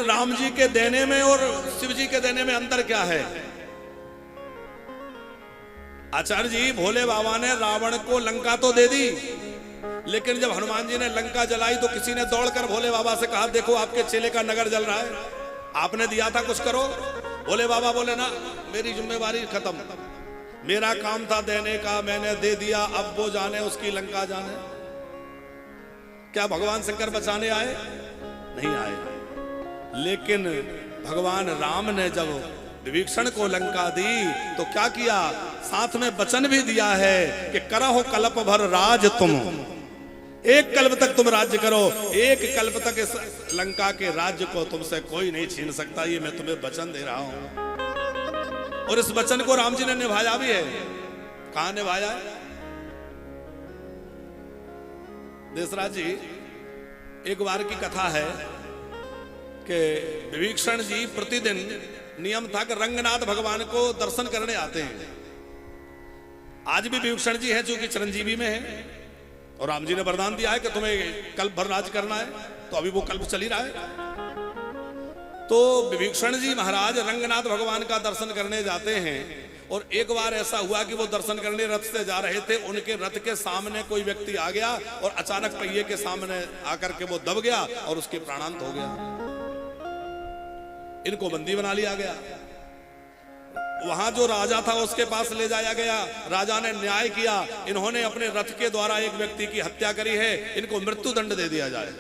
राम जी के देने में और शिव जी के देने में अंतर क्या है? आचार्य जी, भोले बाबा ने रावण को लंका तो दे दी, लेकिन जब हनुमान जी ने लंका जलाई तो किसी ने दौड़कर भोले बाबा से कहा, देखो आपके चेले का नगर जल रहा है, आपने दिया था, कुछ करो। भोले बाबा बोले, ना, मेरी जिम्मेवारी खत्म, मेरा काम था देने का, मैंने दे दिया, अब वो जाने उसकी लंका जाने। क्या भगवान शंकर बचाने आए? नहीं आए। लेकिन भगवान राम ने जब विभीषण को लंका दी तो क्या किया? साथ में वचन भी दिया है कि करहो कल्प भर राज तुम, एक कल्प तक तुम राज्य करो, एक कल्प तक इस लंका के राज्य को तुमसे कोई नहीं छीन सकता, ये मैं तुम्हें वचन दे रहा हूं। और इस वचन को राम जी ने निभाया भी है। कहां निभाया है? देशराज जी, एक बार की कथा है कि विभीषण जी प्रतिदिन नियम था कि रंगनाथ भगवान को दर्शन करने आते हैं। आज भी विभीषण जी हैं, चूंकि चिरंजीवी में है, और राम जी ने वरदान दिया है कि तुम्हें कल्प भर राज करना है, तो अभी वो कल्प चल ही रहा है। तो विभीषण जी महाराज रंगनाथ भगवान का दर्शन करने जाते हैं, और एक बार ऐसा हुआ कि वो दर्शन करने रथ से जा रहे थे, उनके रथ के सामने कोई व्यक्ति आ गया और अचानक पहिए के सामने आकर के वो दब गया और उसके प्राणांत हो गया। इनको बंदी बना लिया गया। वहां जो राजा था उसके पास ले जाया गया, राजा ने न्याय किया, इन्होंने अपने रथ के द्वारा एक व्यक्ति की हत्या करी है, इनको मृत्यु दंड दे दिया जाए।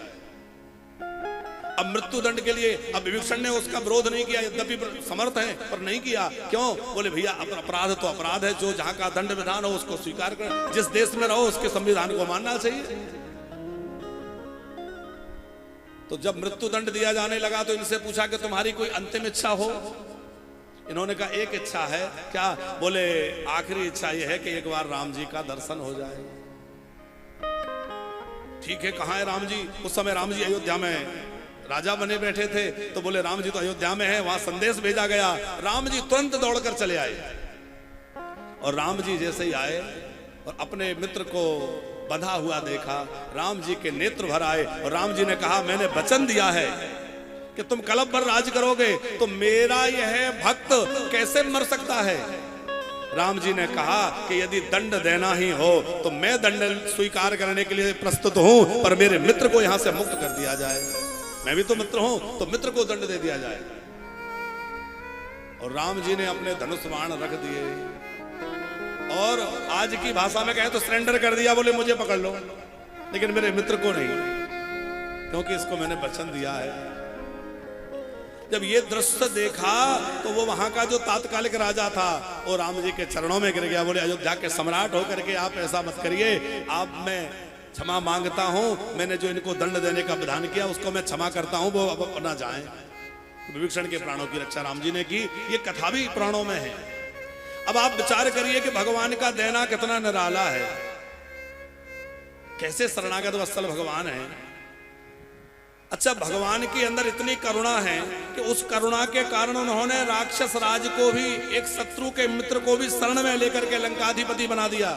अब मृत्यु दंड के लिए अब विभीषण ने उसका विरोध नहीं किया, यद्यपि समर्थ है, पर नहीं किया। क्यों? बोले भैया अपराध तो अपराध है, जो जहां का दंड विधान हो उसको स्वीकार कर, जिस देश में रहो उसके संविधान को मानना चाहिए। तो जब मृत्यु दंड दिया जाने लगा तो इनसे पूछा कि तुम्हारी कोई अंतिम इच्छा हो? इन्होंने कहा एक इच्छा है। क्या? बोले आखिरी इच्छा यह है कि एक बार राम जी का दर्शन हो जाए। ठीक है, कहां है राम जी? उस समय राम जी अयोध्या में राजा बने बैठे थे, तो बोले राम जी तो अयोध्या में है। वहां संदेश भेजा गया, राम जी तुरंत दौड़कर चले आए। और राम जी जैसे ही आए और अपने मित्र को बंधा हुआ देखा, राम जी के नेत्र भर आए और राम जी ने कहा, मैंने वचन दिया है कि तुम कल्प भर राज करोगे, तो मेरा यह भक्त कैसे मर सकता है? राम जी ने कहा कि यदि दंड देना ही हो तो मैं दंड स्वीकार करने के लिए प्रस्तुत हूं, पर मेरे मित्र को यहां से मुक्त कर दिया जाए। मैं भी तो मित्र हूं, तो मित्र को दंड दे दिया जाए। और राम जी ने अपने धनुष बाण रख दिए और आज की भाषा में कहें तो सरेंडर कर दिया। बोले मुझे पकड़ लो, लेकिन मेरे मित्र को नहीं, क्योंकि इसको मैंने वचन दिया है। जब ये दृश्य देखा तो वो वहां का जो तात्कालिक राजा था वो राम जी के चरणों में गिर गया। बोले अयोध्या के सम्राट होकर के आप ऐसा मत करिए, आप मैं क्षमा मांगता हूं, मैंने जो इनको दंड देने का विधान किया उसको मैं क्षमा करता हूं, वो अब न जाए। विभीषण के प्राणों की रक्षा राम जी ने की। ये कथा भी पुराणों में है। अब आप विचार करिए कि भगवान का देना कितना निराला है, कैसे शरणागत वत्सल भगवान है। अच्छा, भगवान के अंदर इतनी करुणा है कि उस करुणा के कारण उन्होंने राक्षस राज को भी, एक शत्रु के मित्र को भी शरण में लेकर के लंकाधिपति बना दिया।